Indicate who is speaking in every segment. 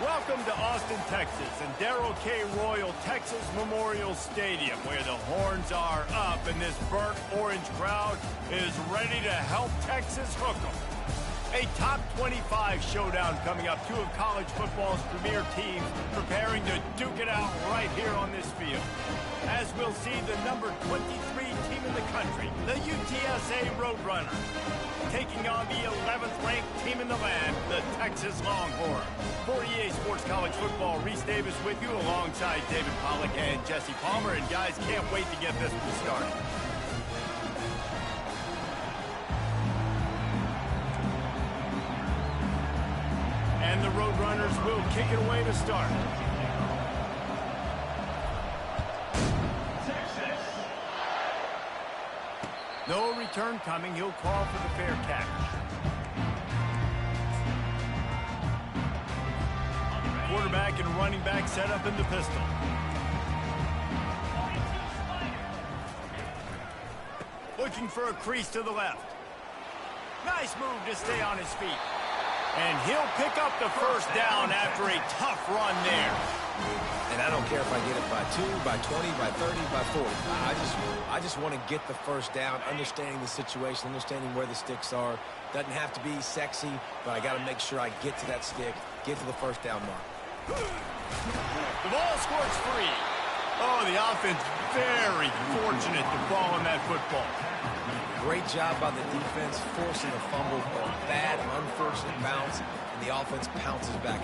Speaker 1: Welcome to Austin, Texas, and Darrell K. Royal Texas Memorial Stadium, where the horns are up and this burnt orange crowd is ready to help Texas hook 'em. A top 25 showdown coming up. Two of college football's premier teams preparing to duke it out right here on this field. As we'll see the number 23 team in the country, the UTSA Roadrunners, taking on the 11th ranked team in the land, the Texas Longhorns. For EA Sports College Football, Reese Davis with you alongside David Pollack and Jesse Palmer. And guys, can't wait to get this one started. And the Roadrunners will kick it away to start. No return coming. He'll call for the fair catch. Quarterback and running back set up in the pistol. Looking for a crease to the left. Nice move to stay on his feet. And he'll pick up the first down after a tough run there.
Speaker 2: And I don't care if I get it by 2, by 20, by 30, by 40. I just want to get the first down, understanding the situation, understanding where the sticks are. Doesn't have to be sexy, but I got to make sure I get to that stick, get to the first down mark.
Speaker 1: The ball squirts free. Oh, the offense very fortunate to fall on that football.
Speaker 2: Great job by the defense, forcing a fumble, a bad, unfortunate bounce, and the offense pounces back.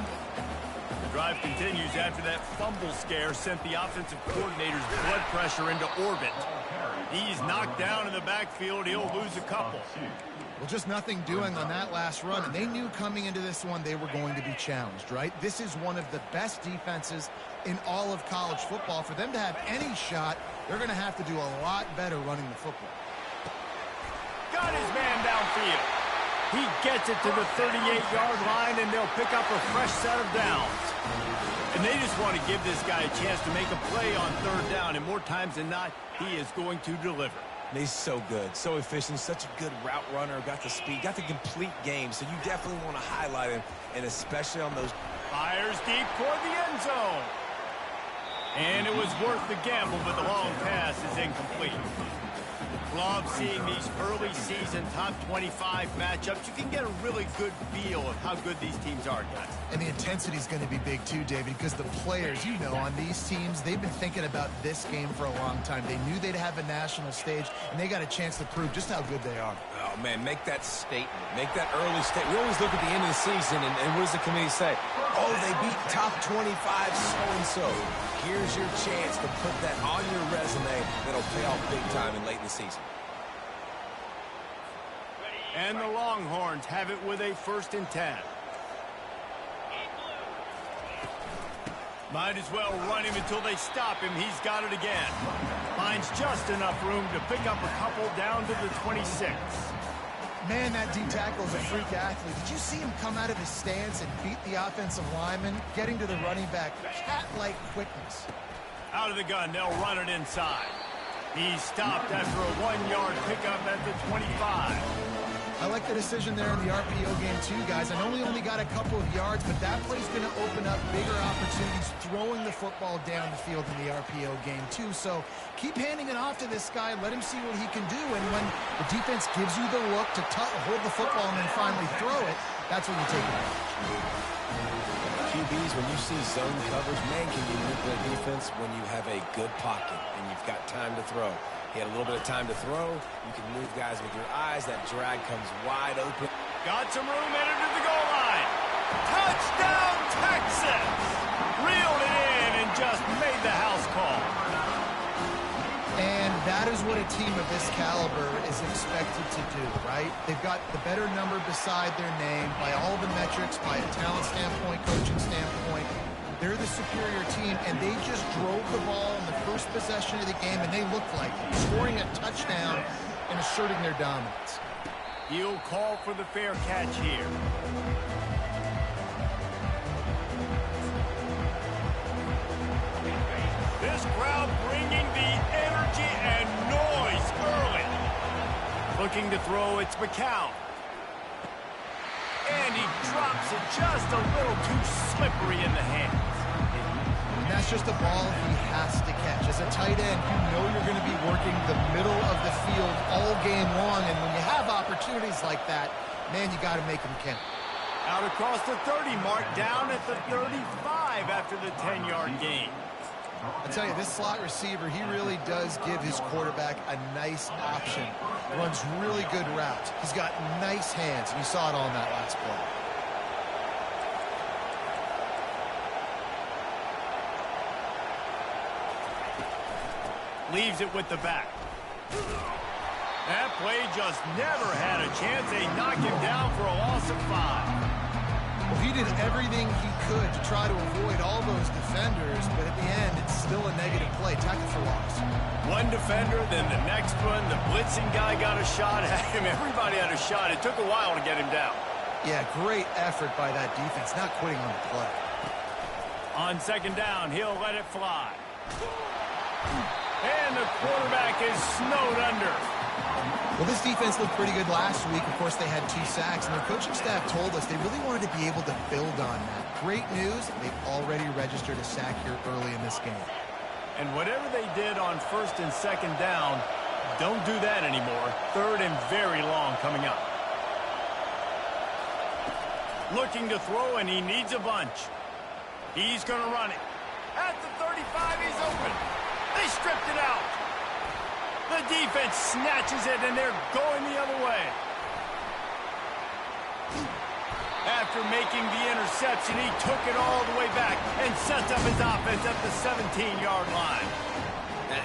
Speaker 1: The drive continues after that fumble scare sent the offensive coordinator's blood pressure into orbit. He's knocked down in the backfield. He'll lose a couple.
Speaker 3: Well, just nothing doing on that last run. And they knew coming into this one they were going to be challenged, right? This is one of the best defenses in all of college football. For them to have any shot, they're going to have to do a lot better running the football.
Speaker 1: Got his man downfield. He gets it to the 38-yard line, and they'll pick up a fresh set of downs. And they just want to give this guy a chance to make a play on third down, and more times than not, he is going to deliver.
Speaker 2: He's so good, so efficient, such a good route runner, got the speed, got the complete game, so you definitely want to highlight him, and especially on those.
Speaker 1: Fires deep toward the end zone. And it was worth the gamble, but the long pass is incomplete. Love seeing these early season top 25 matchups. You can get a really good feel of how good these teams are, guys.
Speaker 3: And the intensity is going to be big too, David, because the players, you know, on these teams, they've been thinking about this game for a long time. They knew they'd have a national stage, and they got a chance to prove just how good they are.
Speaker 2: Oh, man, make that statement. Make that early statement. We always look at the end of the season, and what does the committee say? Oh, they beat top 25 so-and-so. Here's your chance to put that on your resume that'll pay off big time in late in the season.
Speaker 1: And the Longhorns have it with a 1st and 10. Might as well run him until they stop him. He's got it again. Finds just enough room to pick up a couple down to the 26.
Speaker 3: Man, that D tackle is a freak athlete. Did you see him come out of his stance and beat the offensive lineman, getting to the running back? Cat-like quickness.
Speaker 1: Out of the gun, they'll run it inside. He's stopped after a 1-yard pickup at the 25.
Speaker 3: I like the decision there in the RPO game too, guys. I know we only got a couple of yards, but that play's going to open up bigger opportunities throwing the football down the field in the RPO game too. So keep handing it off to this guy. Let him see what he can do. And when the defense gives you the look to hold the football and then finally throw it, that's when you take it out.
Speaker 2: QBs, when you see zone coverage, man, can you manipulate defense when you have a good pocket and you've got time to throw. He had a little bit of time to throw. You can move guys with your eyes. That drag comes wide open.
Speaker 1: Got some room, headed to the goal line. Touchdown, Texas! Reeled it in and just made the house call.
Speaker 3: And that is what a team of this caliber is expected to do, right? They've got the better number beside their name by all the metrics, by a talent standpoint, coaching standpoint. They're the superior team, and they just drove the ball in the first possession of the game, and they looked like it, scoring a touchdown and asserting their dominance.
Speaker 1: He'll call for the fair catch here. This crowd bringing the energy and noise early. Looking to throw, it's McCown. And he drops drops it just a little too slippery in the hands.
Speaker 3: And that's just a ball he has to catch. As a tight end, you know you're going to be working the middle of the field all game long, and when you have opportunities like that, man, you got to make them count.
Speaker 1: Out across the 30 mark, down at the 35 after the 10-yard gain.
Speaker 3: I tell you, this slot receiver, he really does give his quarterback a nice option. Runs really good routes. He's got nice hands, and you saw it all in that last play.
Speaker 1: Leaves it with the back. That play just never had a chance. They knock him down for a loss of 5.
Speaker 3: Well, he did everything he could to try to avoid all those defenders, but at the end, it's still a negative play. Tackle for loss.
Speaker 1: One defender, then the next one. The blitzing guy got a shot at him. Everybody had a shot. It took a while to get him down.
Speaker 3: Yeah, great effort by that defense, not quitting on the play.
Speaker 1: On second down, he'll let it fly. And the quarterback is snowed under.
Speaker 3: Well, this defense looked pretty good last week. Of course, they had 2 sacks, and their coaching staff told us they really wanted to be able to build on that. Great news, they've already registered a sack here early in this game.
Speaker 1: And whatever they did on first and second down, don't do that anymore. Third and very long coming up. Looking to throw, and he needs a bunch. He's going to run it. At the 35, he's open. They stripped it out. The defense snatches it, and they're going the other way. After making the interception, he took it all the way back and sets up his offense at the 17-yard line.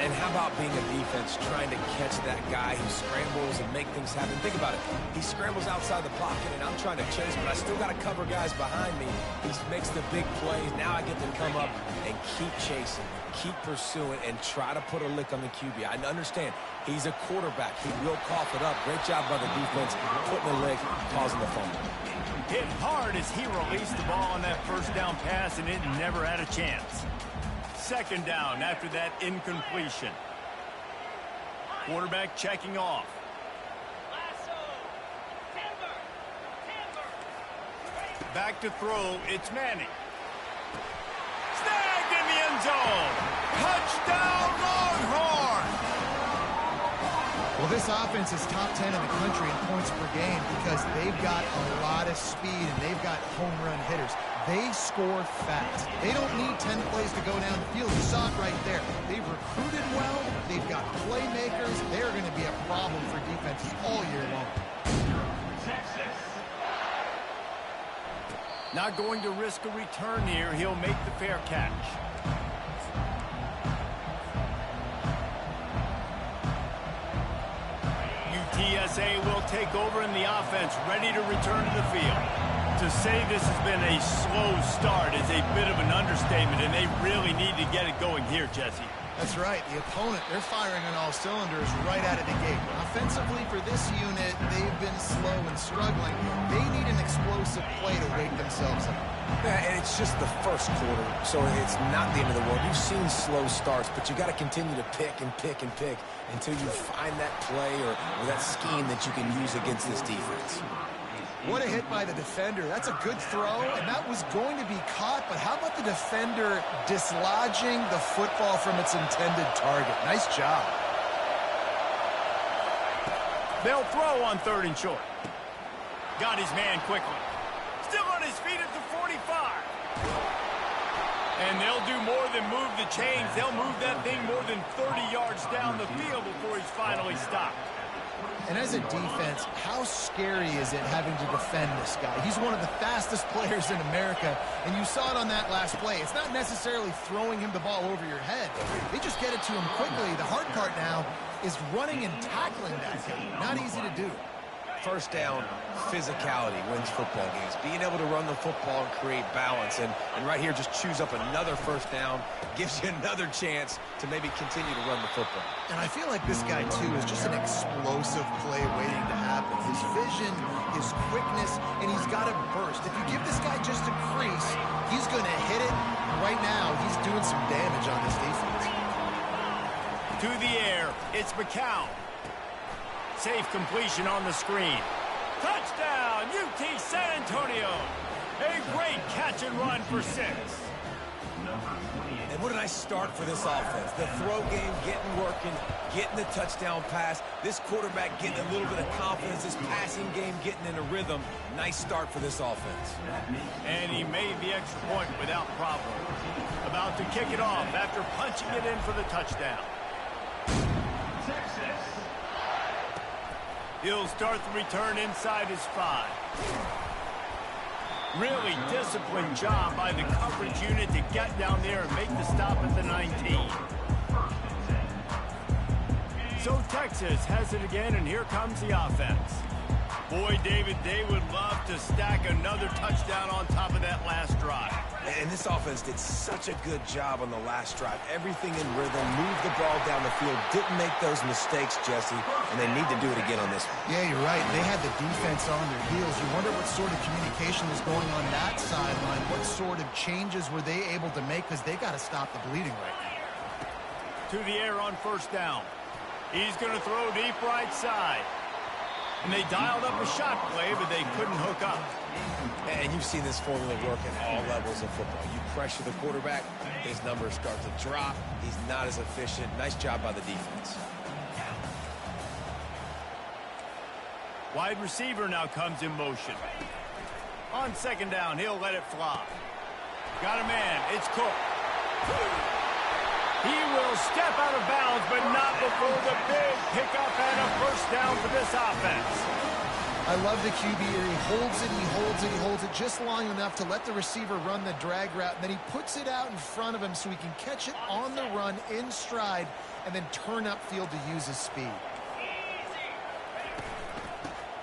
Speaker 2: And how about being a defense trying to catch that guy who scrambles and make things happen? Think about it. He scrambles outside the pocket, and I'm trying to chase, but I still got to cover guys behind me. He makes the big plays. Now I get to come up and keep chasing, keep pursuing, and try to put a lick on the QB. I understand. He's a quarterback. He will cough it up. Great job by the defense, putting a lick, causing the fumble.
Speaker 1: Hit hard as he released the ball on that first down pass, and it never had a chance. Second down after that incompletion. Quarterback checking off. Back to throw, it's Manning. Snagged in the end zone. Touchdown, Longhorns!
Speaker 3: Well, this offense is top 10 in the country in points per game because they've got a lot of speed and they've got home run hitters. They score fast. They don't need 10 plays to go down the field. You saw it right there. They've recruited well. They've got playmakers. They're going to be a problem for defenses all year long.
Speaker 1: Not going to risk a return here. He'll make the fair catch. UTSA will take over in the offense, ready to return to the field. To say this has been a slow start is a bit of an understatement, and they really need to get it going here, Jesse.
Speaker 3: That's right. The opponent, they're firing on all cylinders right out of the gate. Offensively for this unit, they've been slow and struggling. They need an explosive play to wake themselves up.
Speaker 2: Yeah, and it's just the first quarter, so it's not the end of the world. You've seen slow starts, but you got to continue to pick and pick and pick until you find that play or that scheme that you can use against this defense.
Speaker 3: What a hit by the defender. That's a good throw, and that was going to be caught, but how about the defender dislodging the football from its intended target? Nice job.
Speaker 1: They'll throw on third and short. Got his man quickly. Still on his feet at the 45. And they'll do more than move the chains. They'll move that thing more than 30 yards down the field before he's finally stopped.
Speaker 3: And as a defense, how scary is it having to defend this guy? He's one of the fastest players in America, and you saw it on that last play. It's not necessarily throwing him the ball over your head. They just get it to him quickly. The hard part now is running and tackling that guy. Not easy to do.
Speaker 2: First down, physicality wins football games. Being able to run the football and create balance. And right here, just choose up another first down, gives you another chance to maybe continue to run the football.
Speaker 3: And I feel like this guy, too, is just an explosive play waiting to happen. His vision, his quickness, and he's got a burst. If you give this guy just a crease, he's going to hit it. And right now, he's doing some damage on this defense.
Speaker 1: To the air, it's McCown. Safe completion on the screen. Touchdown, UT San Antonio. A great catch and run for 6.
Speaker 2: And what a nice start for this offense. The throw game getting working, getting the touchdown pass. This quarterback getting a little bit of confidence. This passing game getting in a rhythm. Nice start for this offense.
Speaker 1: And he made the extra point without problem. About to kick it off after punching it in for the touchdown. He'll start the return inside his 5. Really disciplined job by the coverage unit to get down there and make the stop at the 19. So Texas has it again, and here comes the offense. Boy, David, they would love to stack another touchdown on top of that last drive.
Speaker 2: And this offense did such a good job on the last drive. Everything in rhythm, moved the ball down the field, didn't make those mistakes, Jesse, and they need to do it again on this one.
Speaker 3: Yeah, you're right. They had the defense on their heels. You wonder what sort of communication was going on that sideline. What sort of changes were they able to make, because they got to stop the bleeding right now.
Speaker 1: To the air on first down. He's going to throw deep right side. And they dialed up a shot play, but they couldn't hook up.
Speaker 2: And you've seen this formula work at all levels of football. You pressure the quarterback, his numbers start to drop. He's not as efficient. Nice job by the defense.
Speaker 1: Wide receiver now comes in motion. On second down, he'll let it fly. Got a man. It's Cook. He will step out of bounds, but not before the big pickup and a first down for this offense.
Speaker 3: I love the QB here. He holds it, he holds it, he holds it just long enough to let the receiver run the drag route, and then he puts it out in front of him so he can catch it on the run in stride and then turn upfield to use his speed.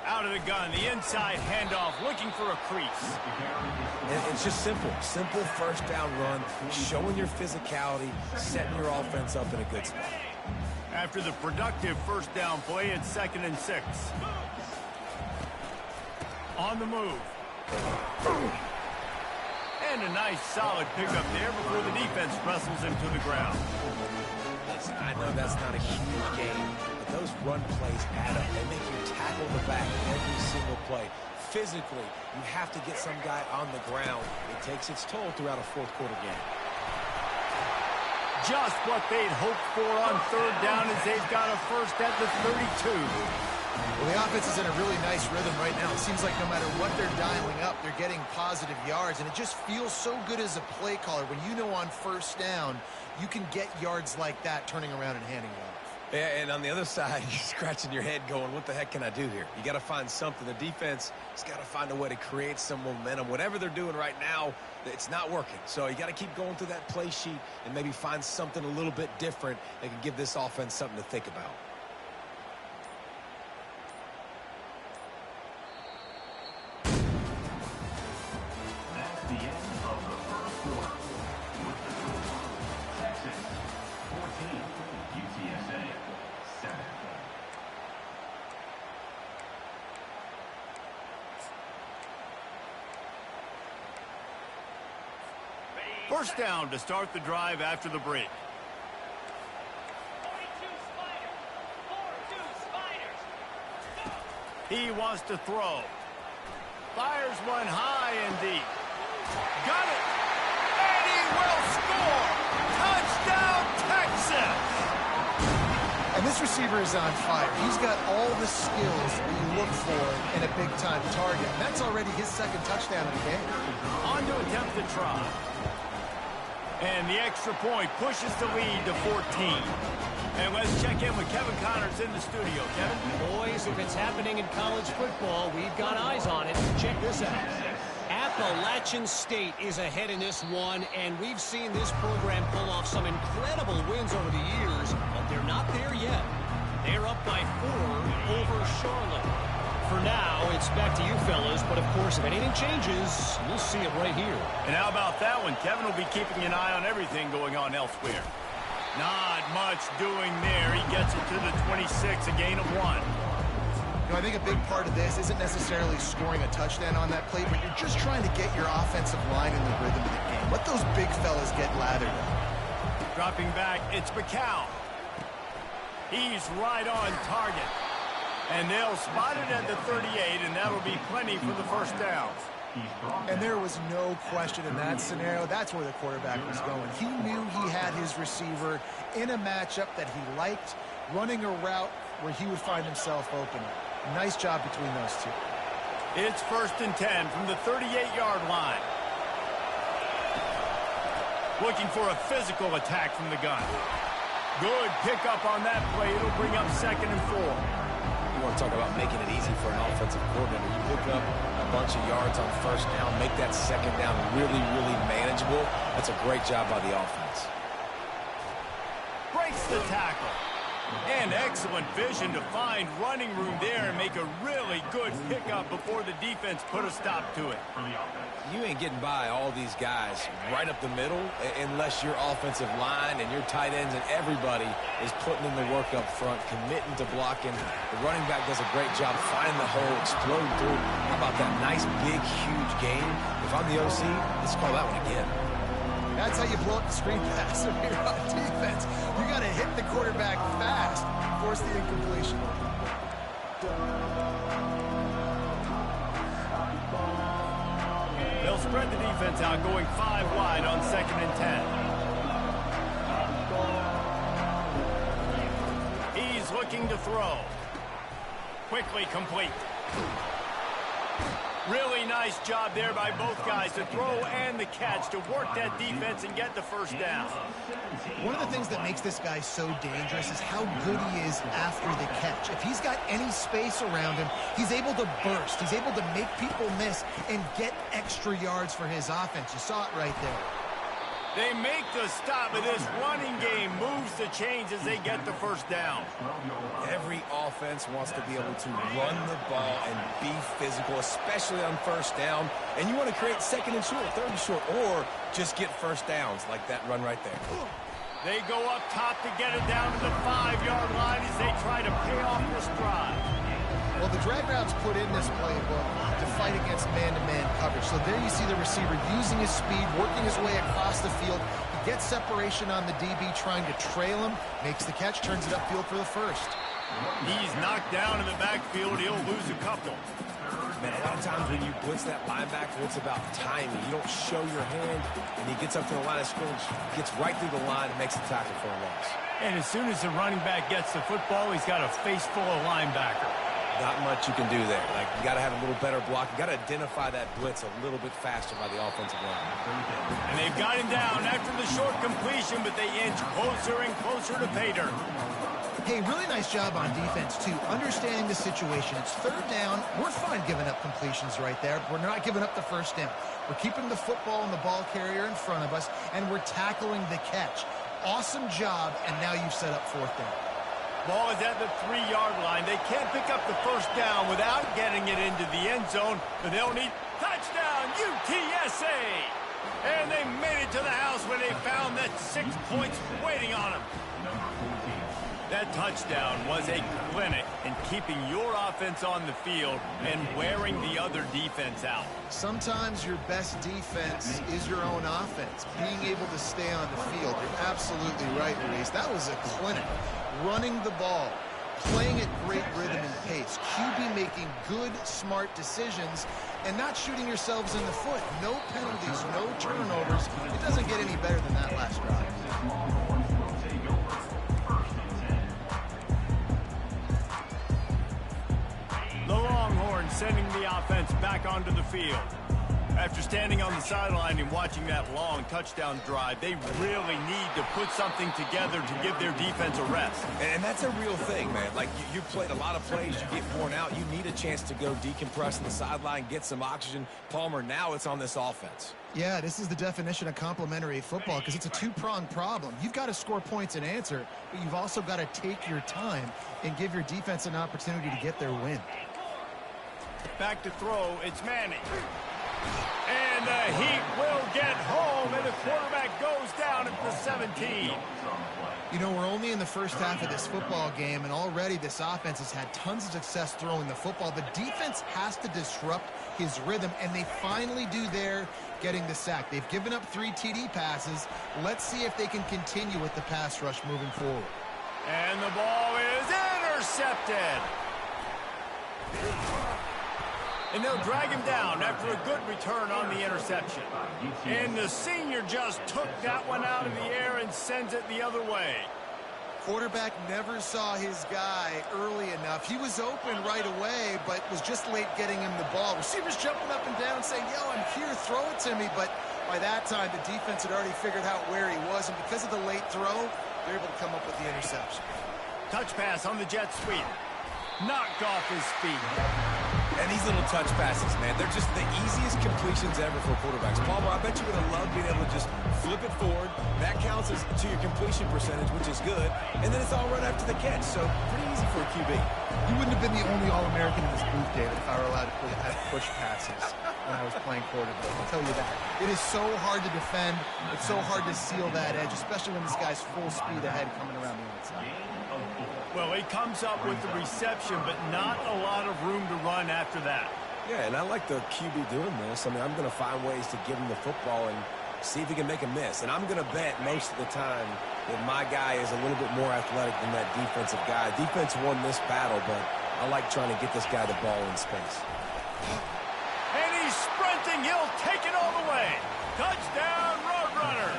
Speaker 1: Out of the gun, the inside handoff, looking for a crease.
Speaker 2: And it's just simple. Simple first down run, showing your physicality, setting your offense up in a good spot.
Speaker 1: After the productive first down play, it's 2nd and 6. On the move. And a nice solid pickup there before the defense wrestles him to the ground.
Speaker 2: Listen, I know that's not a huge game, but those run plays add up. They make you tackle the back every single play. Physically, you have to get some guy on the ground. It takes its toll throughout a fourth quarter game.
Speaker 1: Just what they'd hoped for on third down as they've got a first at the 32.
Speaker 3: Well, the offense is in a really nice rhythm right now. It seems like no matter what they're dialing up, they're getting positive yards, and it just feels so good as a play caller when you know on first down you can get yards like that turning around and handing it off.
Speaker 2: Yeah, and on the other side, you're scratching your head going, what the heck can I do here? You got to find something. The defense has got to find a way to create some momentum. Whatever they're doing right now, it's not working. So you got to keep going through that play sheet and maybe find something a little bit different that can give this offense something to think about.
Speaker 4: That's the end of the first quarter. Texas 14, UTSA 7.
Speaker 1: First down to start the drive after the break. He wants to throw. Fires one high and deep. Got it! And he will score! Touchdown, Texas!
Speaker 3: And this receiver is on fire. He's got all the skills that you look for in a big-time target. And that's already his 2nd touchdown of the game.
Speaker 1: On to attempt the try. And the extra point pushes the lead to 14. And let's check in with Kevin Connors in the studio. Kevin?
Speaker 5: Boys, if it's happening in college football, we've got eyes on it. Check this out. Appalachian State is ahead in this one, and we've seen this program pull off some incredible wins over the years, but they're not there yet. They're up by 4 over Charlotte. For now, it's back to you fellas, but of course, if anything changes, you'll see it right here.
Speaker 1: And how about that one? Kevin will be keeping an eye on everything going on elsewhere. Not much doing there. He gets it to the 26, a gain of 1.
Speaker 3: You know, I think a big part of this isn't necessarily scoring a touchdown on that play, but you're just trying to get your offensive line in the rhythm of the game. Let those big fellas get lathered up.
Speaker 1: Dropping back, it's McCown. He's right on target. And they'll spot it at the 38, and that'll be plenty for the first down.
Speaker 3: And there was no question in that scenario. That's where the quarterback was going. He knew he had his receiver in a matchup that he liked, running a route where he would find himself open. Nice job between those two.
Speaker 1: It's 1st and 10 from the 38-yard line. Looking for a physical attack from the gun. Good pickup on that play. It'll bring up 2nd and 4.
Speaker 2: You want to talk about making it easy for an offensive coordinator. You pick up a bunch of yards on 1st down, make that 2nd down really, really manageable. That's a great job by the offense.
Speaker 1: Breaks the tackle. And excellent vision to find running room there and make a really good pickup before the defense put a stop to it.
Speaker 2: You ain't getting by all these guys right up the middle unless your offensive line and your tight ends and everybody is putting in the work up front, committing to blocking. The running back does a great job finding the hole, exploding through. How about that nice, big, huge game? If I'm the OC, let's call that one again.
Speaker 3: That's how you blow up the screen pass if you're on defense. You got to hit the quarterback fast, force the incompletion.
Speaker 1: They'll spread the defense out, going 5 wide on 2nd and 10. He's looking to throw. Quickly complete. Really nice job there by both guys to throw and the catch to work that defense and get the 1st down.
Speaker 3: One of the things that makes this guy so dangerous is how good he is after the catch. If he's got any space around him, he's able to burst. He's able to make people miss and get extra yards for his offense. You saw it right there.
Speaker 1: They make the stop, but this running game moves the chains as they get the 1st down.
Speaker 2: Every offense wants to be able to run the ball and be physical, especially on 1st down. And you want to create 2nd and short, 3rd and short, or just get 1st downs like that run right there.
Speaker 1: They go up top to get it down to the 5-yard line as they try to pay off this drive.
Speaker 3: Well, the drag routes put in this playbook to fight against man-to-man coverage. So there you see the receiver using his speed, working his way across the field. He gets separation on the DB, trying to trail him, makes the catch, turns it upfield for the 1st.
Speaker 1: He's knocked down in the backfield. He'll lose a couple.
Speaker 2: Man, a lot of times when you blitz that linebacker, it's about timing. You don't show your hand, and he gets up to the line of scrimmage, gets right through the line, and makes the tackle for a loss.
Speaker 1: And as soon as the running back gets the football, he's got a face full of linebacker.
Speaker 2: Not much you can do there. Like, you got to have a little better block. You got to identify that blitz a little bit faster by the offensive line.
Speaker 1: And they've got him down after the short completion, but they inch closer and closer to pay dirt.
Speaker 3: Hey, really nice job on defense, too. Understanding the situation. It's 3rd down. We're fine giving up completions right there. We're not giving up the 1st down. We're keeping the football and the ball carrier in front of us, and we're tackling the catch. Awesome job, and now you've set up 4th down.
Speaker 1: Ball is at the 3-yard line. They can't pick up the 1st down without getting it into the end zone, but they'll need touchdown, UTSA! And they made it to the house when they found that 6 points waiting on them. That touchdown was a clinic in keeping your offense on the field and wearing the other defense out.
Speaker 3: Sometimes your best defense is your own offense, being able to stay on the field. You're absolutely right, Luis. That was a clinic. Running the ball, playing at great rhythm and pace, QB making good, smart decisions, and not shooting yourselves in the foot. No penalties, no turnovers. It doesn't get any better than that last drive.
Speaker 1: The Longhorns sending the offense back onto the field. After standing on the sideline and watching that long touchdown drive, they really need to put something together to give their defense a rest.
Speaker 2: And that's a real thing, man. Like, you played a lot of plays, you get worn out, you need a chance to go decompress on the sideline, get some oxygen. Palmer, now it's on this offense.
Speaker 3: Yeah, this is the definition of complementary football because it's a two-pronged problem. You've got to score points and answer, but you've also got to take your time and give your defense an opportunity to get their win.
Speaker 1: Back to throw, it's Manning. And the Heat will get home, and the quarterback goes down at the 17.
Speaker 3: You know, we're only in the first half of this football game, and already this offense has had tons of success throwing the football. The defense has to disrupt his rhythm, and they finally do there, getting the sack. They've given up 3 TD passes. Let's see if they can continue with the pass rush moving forward.
Speaker 1: And the ball is intercepted. And they'll drag him down after a good return on the interception. And the senior just took that one out of the air and sends it the other way.
Speaker 3: Quarterback never saw his guy early enough. He was open right away, but was just late getting him the ball. Receivers jumping up and down saying, yo, I'm here, throw it to me. But by that time, the defense had already figured out where he was. And because of the late throw, they're able to come up with the interception.
Speaker 1: Touch pass on the jet sweep. Knocked off his feet.
Speaker 2: And these little touch passes, man, they're just the easiest completions ever for quarterbacks. Palmer, I bet you would have loved being able to just flip it forward. That counts as to your completion percentage, which is good. And then it's all right after the catch, so pretty easy for a QB.
Speaker 3: You wouldn't have been the only All-American in this booth, David, if I were allowed to push passes when I was playing quarterback. I'll tell you that. It is so hard to defend. It's so hard to seal that edge, especially when this guy's full speed ahead coming around the outside.
Speaker 1: Well, he comes up with the reception, but not a lot of room to run after that.
Speaker 2: Yeah, and I like the QB doing this. I mean, I'm going to find ways to give him the football and see if he can make a miss. And I'm going to bet most of the time that my guy is a little bit more athletic than that defensive guy. Defense won this battle, but I like trying to get this guy the ball in space.
Speaker 1: And he's sprinting. He'll take it all the way. Touchdown, Roadrunner.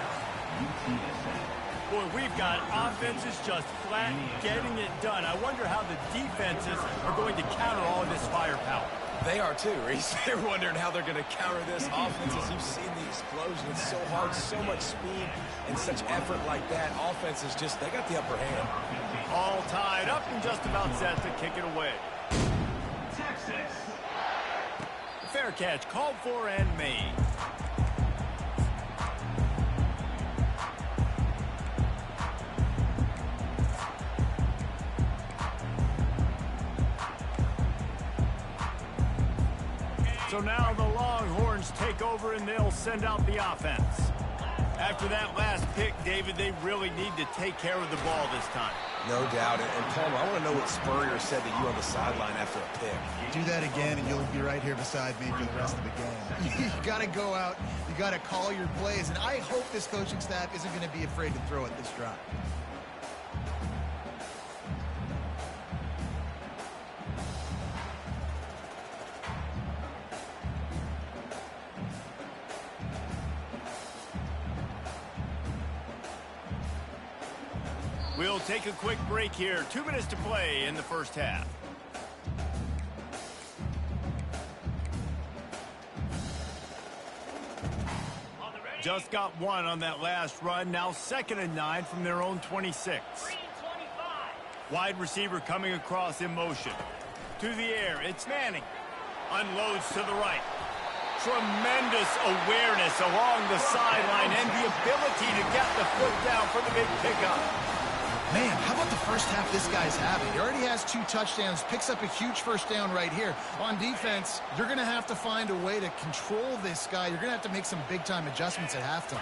Speaker 1: Boy, we've got offenses just flat getting it done. I wonder how the defenses are going to counter all of this firepower.
Speaker 2: They are too, Reese. They're wondering how they're going to counter this offense. As you've seen the explosion, it's so hard, so much speed, and such effort like that. Offense is just, they got the upper hand.
Speaker 1: All tied up and just about set to kick it away.
Speaker 4: Texas.
Speaker 1: Fair catch called for and made. So now the Longhorns take over and they'll send out the offense. After that last pick, David, they really need to take care of the ball this time.
Speaker 2: No doubt. And Palmer, I want to know what Spurrier said to you on the sideline after a pick.
Speaker 3: Do that again, and you'll be right here beside me for the rest of the game. You got to go out. You got to call your plays. And I hope this coaching staff isn't going to be afraid to throw at this drive.
Speaker 1: We'll take a quick break here. 2 minutes to play in the first half. Just got one on that last run. Now 2nd and 9 from their own 26. Wide receiver coming across in motion. To the air, it's Manning. Unloads to the right. Tremendous awareness along the sideline and the ability to get the foot down for the big pickup.
Speaker 3: Man, how about the first half this guy's having? He already has 2 touchdowns, picks up a huge first down right here. On defense, you're going to have to find a way to control this guy. You're going to have to make some big-time adjustments at halftime.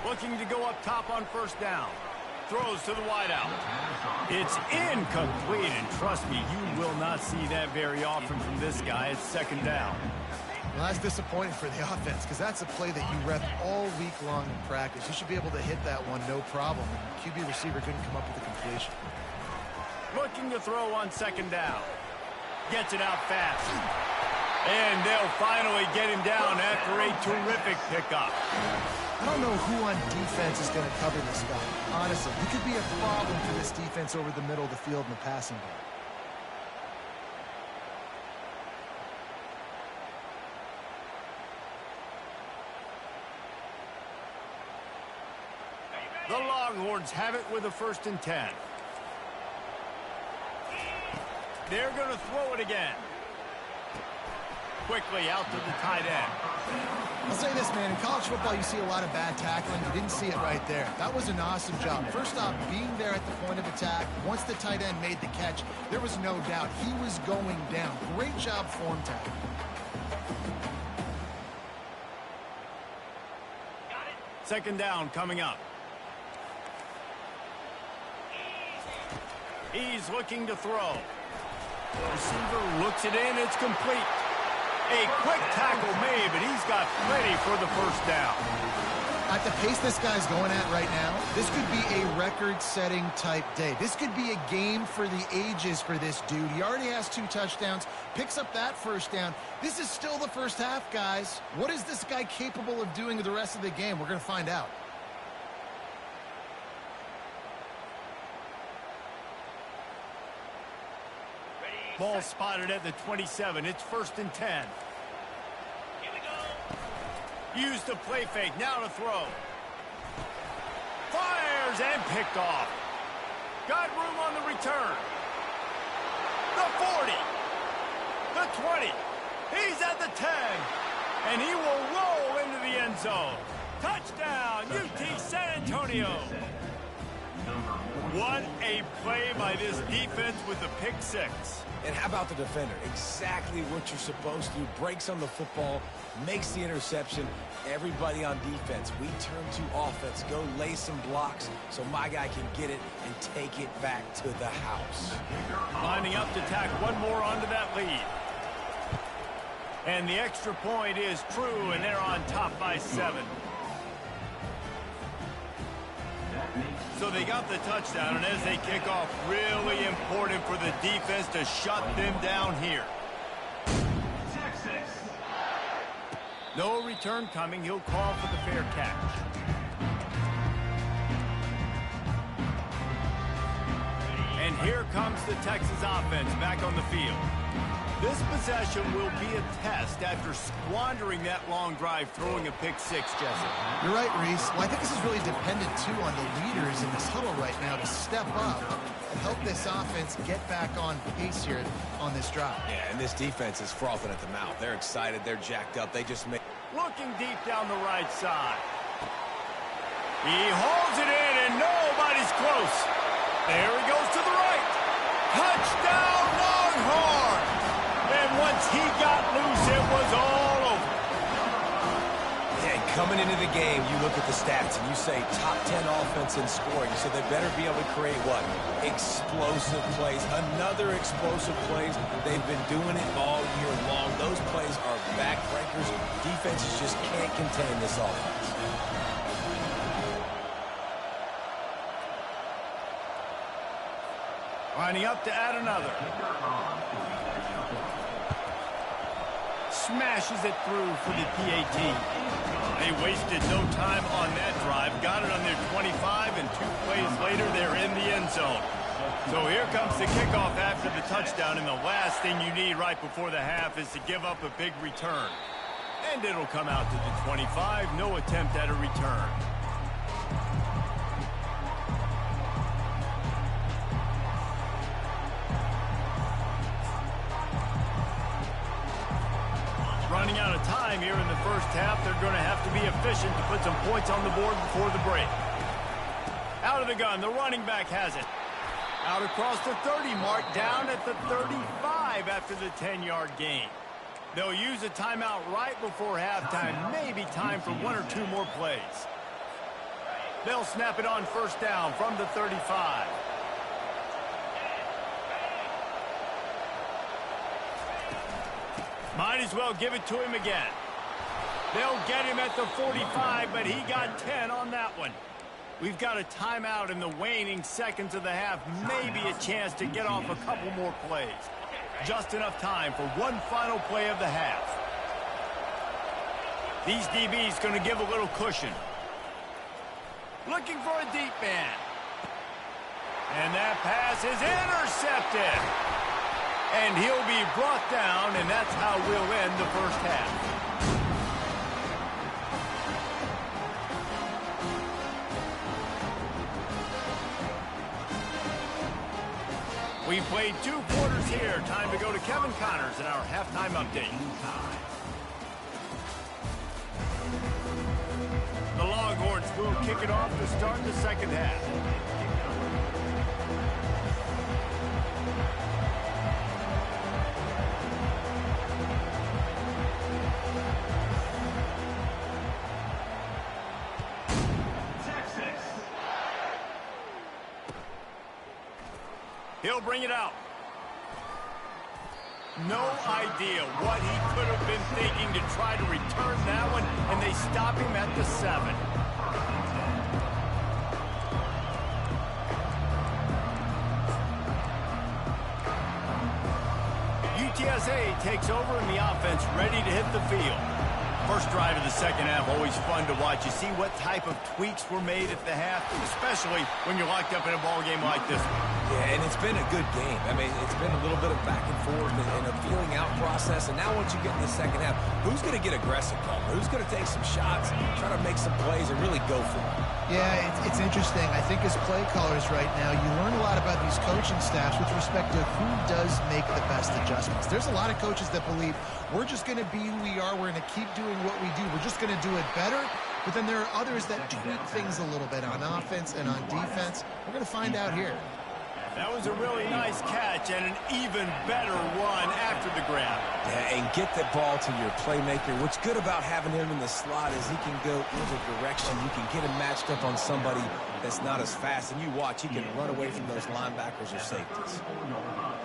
Speaker 1: Looking to go up top on first down. Throws to the wideout. It's incomplete, and trust me, you will not see that very often from this guy. It's 2nd down.
Speaker 3: Well, that's disappointing for the offense because that's a play that you rep all week long in practice. You should be able to hit that one no problem. And the QB receiver couldn't come up with a completion.
Speaker 1: Looking to throw on 2nd down. Gets it out fast. And they'll finally get him down after a terrific pickup.
Speaker 3: I don't know who on defense is going to cover this guy. Honestly, he could be a problem for this defense over the middle of the field in the passing game.
Speaker 1: The Longhorns have it with a 1st and 10. They're going to throw it again. Quickly out to the tight end.
Speaker 3: I'll say this, man. In college football, you see a lot of bad tackling. You didn't see it right there. That was an awesome job. First off, being there at the point of attack. Once the tight end made the catch, there was no doubt he was going down. Great job form tackling.
Speaker 1: Second down coming up. He's looking to throw. Receiver looks it in. It's complete. A quick tackle made, but he's got plenty for the first down.
Speaker 3: At the pace this guy's going at right now, this could be a record-setting type day. This could be a game for the ages for this dude. He already has 2 touchdowns, picks up that first down. This is still the first half, guys. What is this guy capable of doing the rest of the game? We're going to find out.
Speaker 1: Ball spotted at the 27. It's 1st and 10. Use the play fake. Now to throw. Fires and picked off. Got room on the return. The 40. The 20. He's at the 10. And he will roll into the end zone. Touchdown, UT San Antonio. What a play by this defense with the pick 6.
Speaker 2: And how about the defender? Exactly what you're supposed to do. Breaks on the football, makes the interception. Everybody on defense, we turn to offense. Go lay some blocks so my guy can get it and take it back to the house.
Speaker 1: Lining up to tack one more onto that lead. And the extra point is true, and they're on top by 7. So they got the touchdown, and as they kick off, really important for the defense to shut them down here. No return coming. He'll call for the fair catch. And here comes the Texas offense back on the field. This possession will be a test after squandering that long drive, throwing a pick 6, Jesse.
Speaker 3: You're right, Reese. Well, I think this is really dependent, too, on the leaders in this huddle right now to step up and help this offense get back on pace here on this drive.
Speaker 2: Yeah, and this defense is frothing at the mouth. They're excited. They're jacked up. They just make...
Speaker 1: Looking deep down the right side. He holds it in, and nobody's close. There he goes to the right. Touchdown, Longhorn! And once he got loose, it was all over.
Speaker 2: Yeah, coming into the game, you look at the stats and you say top 10 offense in scoring, so they better be able to create what? Explosive plays. Another explosive plays. They've been doing it all year long. Those plays are backbreakers. Defenses just can't contain this offense.
Speaker 1: Lining up to add another. Smashes it through for the PAT. They wasted no time on that drive. Got it on their 25, and 2 plays later, they're in the end zone. So here comes the kickoff after the touchdown, and the last thing you need right before the half is to give up a big return. And it'll come out to the 25. No attempt at a return. Running out of time here in the first half. They're going to have to be efficient to put some points on the board before the break. Out of the gun, the running back has it. Out across the 30 mark, down at the 35 after the 10-yard gain. They'll use a timeout right before halftime. Maybe time for 1 or 2 more plays. They'll snap it on first down from the 35. Might as well give it to him again. They'll get him at the 45, but he got 10 on that one. We've got a timeout in the waning seconds of the half. Maybe a chance to get off a couple more plays. Just enough time for one final play of the half. These DBs going to give a little cushion. Looking for a deep man. And that pass is intercepted. And he'll be brought down, and that's how we'll end the first half. We played 2 quarters here. Time to go to Kevin Connors in our halftime update. The Longhorns will kick it off to start the second half. He'll bring it out. No idea what he could have been thinking to try to return that one, and they stop him at the 7. USA takes over and the offense ready to hit the field. First drive of the second half, always fun to watch. You see what type of tweaks were made at the half, especially when you're locked up in a ball game like this one.
Speaker 2: Yeah, and it's been a good game. I mean, it's been a little bit of back and forth and a feeling out process. And now once you get in the second half, who's going to get aggressive, Palmer? Who's going to take some shots, try to make some plays, and really go for it?
Speaker 3: Yeah, it's interesting. I think as play callers right now, you learn a lot about these coaching staffs with respect to who does make the best adjustments. There's a lot of coaches that believe we're just going to be who we are. We're going to keep doing what we do. We're just going to do it better. But then there are others that tweak things a little bit on offense and on defense. We're going to find out here.
Speaker 1: That was a really nice catch and an even better run after the grab.
Speaker 2: Yeah, and get the ball to your playmaker. What's good about having him in the slot is he can go either direction. You can get him matched up on somebody that's not as fast. And you watch, he can run away from those linebackers or safeties.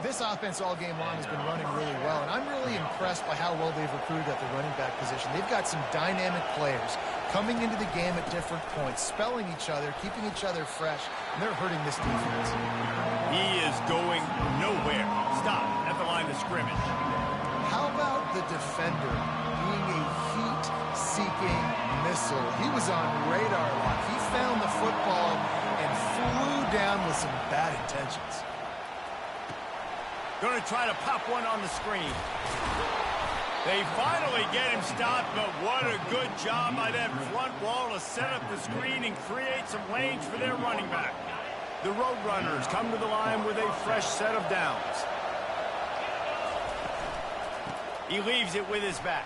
Speaker 3: This offense all game long has been running really well, and I'm really impressed by how well they've recruited at the running back position. They've got some dynamic players coming into the game at different points, spelling each other, keeping each other fresh, and they're hurting this defense.
Speaker 1: He is going nowhere. Stop at the line of scrimmage.
Speaker 3: How about the defender being a heat-seeking missile? He was on radar lock. He found the football and flew down with some bad intentions.
Speaker 1: Going to try to pop one on the screen. They finally get him stopped, but what a good job by that front wall to set up the screen and create some lanes for their running back. The Roadrunners come to the line with a fresh set of downs. He leaves it with his back.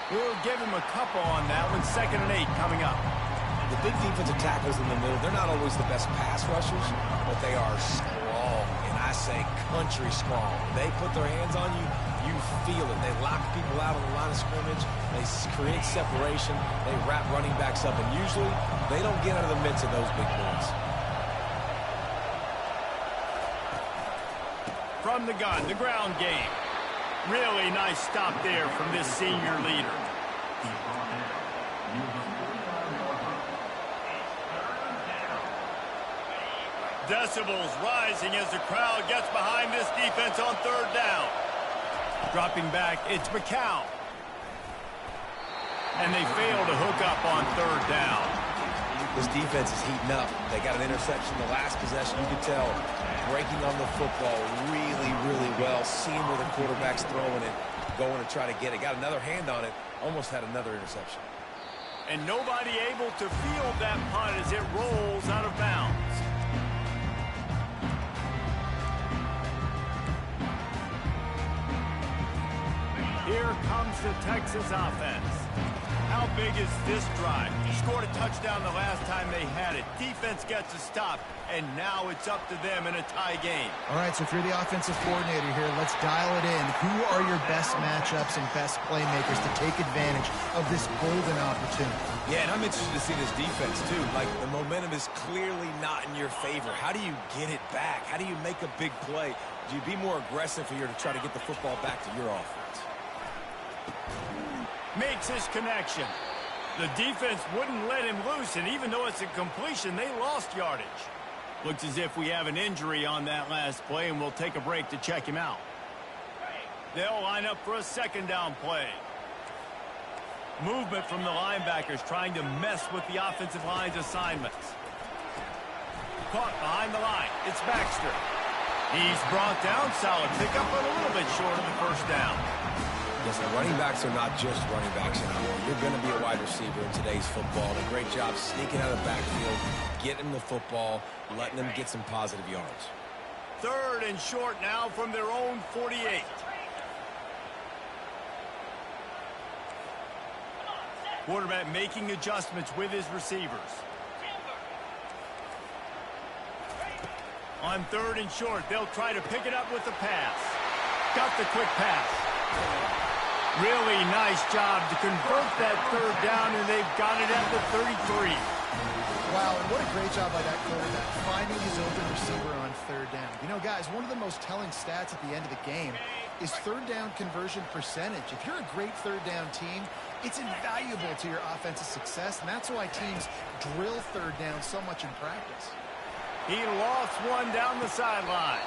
Speaker 1: We'll give him a couple on that one. 2nd and 8 coming up.
Speaker 2: The big defensive tackles in the middle, they're not always the best pass rushers, but they are strong, and I say country strong. They put their hands on you, you feel it. They lock people out on the line of scrimmage. They create separation. They wrap running backs up, and usually they don't get out of the midst of those big boys.
Speaker 1: From the gun, the ground game. Really nice stop there from this senior leader. Decibels rising as the crowd gets behind this defense on 3rd down. Dropping back, it's McCown. And they fail to hook up on 3rd down.
Speaker 2: This defense is heating up. They got an interception the last possession. You could tell breaking on the football really, really well. Seeing where the quarterback's throwing it, going to try to get it. Got another hand on it. Almost had another interception.
Speaker 1: And nobody able to field that punt as it rolls out of bounds. Here comes the Texas offense. How big is this drive? Scored a touchdown the last time they had it. Defense gets a stop, and now it's up to them in a tie game.
Speaker 3: All right, so if you're the offensive coordinator here, let's dial it in. Who are your best matchups and best playmakers to take advantage of this golden opportunity?
Speaker 2: Yeah, and I'm interested to see this defense, too. Like, the momentum is clearly not in your favor. How do you get it back? How do you make a big play? Do you be more aggressive here to try to get the football back to your offense?
Speaker 1: Makes his connection. The defense wouldn't let him loose, and even though it's a completion, they lost yardage. Looks as if we have an injury on that last play, and we'll take a break to check him out. They'll line up for a 2nd down play. Movement from the linebackers trying to mess with the offensive line's assignments. Caught behind the line. It's Baxter. He's brought down. Solid pickup, but a little bit short of the 1st down.
Speaker 2: Listen, running backs are not just running backs anymore. You're going to be a wide receiver in today's football. And a great job sneaking out of the backfield, getting the football, letting them get some positive yards.
Speaker 1: 3rd and short now from their own 48. Quarterback making adjustments with his receivers. On 3rd and short, they'll try to pick it up with the pass. Got the quick pass. Really nice job to convert that 3rd down, and they've got it at the 33.
Speaker 3: Wow, and what a great job by that quarterback, finding his open receiver on 3rd down. You know, guys, one of the most telling stats at the end of the game is 3rd down conversion percentage. If you're a great 3rd down team, it's invaluable to your offensive success, and that's why teams drill 3rd down so much in practice.
Speaker 1: He lost one down the sideline.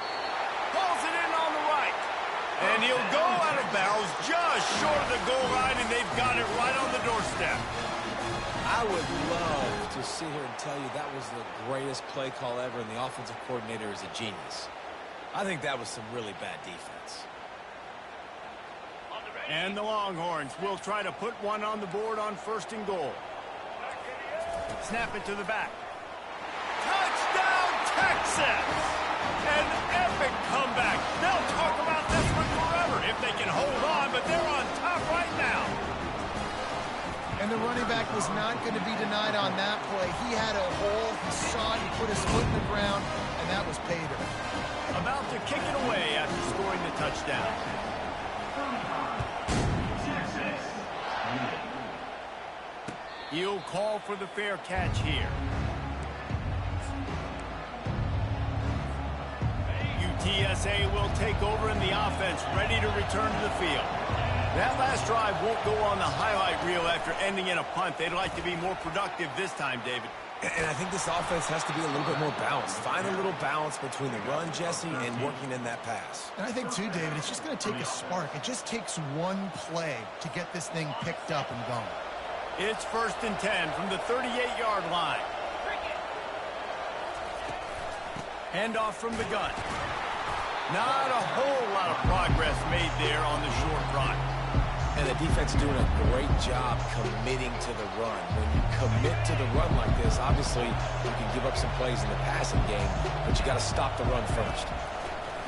Speaker 1: Pulls it in on the right. And he'll go out of bounds just short of the goal line, and they've got it right on the doorstep.
Speaker 2: I would love to sit here and tell you that was the greatest play call ever, and the offensive coordinator is a genius. I think that was some really bad defense.
Speaker 1: And the Longhorns will try to put one on the board on 1st and goal. Snap it to the back. Touchdown, Texas! An epic comeback. They'll talk about this one forever if they can hold on, but they're on top right now.
Speaker 3: And the running back was not going to be denied on that play. He had a hole, he saw it, he put his foot in the ground, and that was pay dirt.
Speaker 1: About to kick it away after scoring the touchdown. He'll call for the fair catch here. UTSA will take over in the offense, ready to return to the field. That last drive won't go on the highlight reel after ending in a punt. They'd like to be more productive this time, David.
Speaker 2: And I think this offense has to be a little bit more balanced. Find a little balance between the run, Jesse, and working in that pass.
Speaker 3: And I think, too, David, it's just going to take a spark. It just takes one play to get this thing picked up and going.
Speaker 1: It's 1st and 10 from the 38-yard line. Handoff from the gun. Not a whole lot of progress made there on the short run.
Speaker 2: And the defense is doing a great job committing to the run. When you commit to the run like this, obviously you can give up some plays in the passing game, but you got to stop the run first.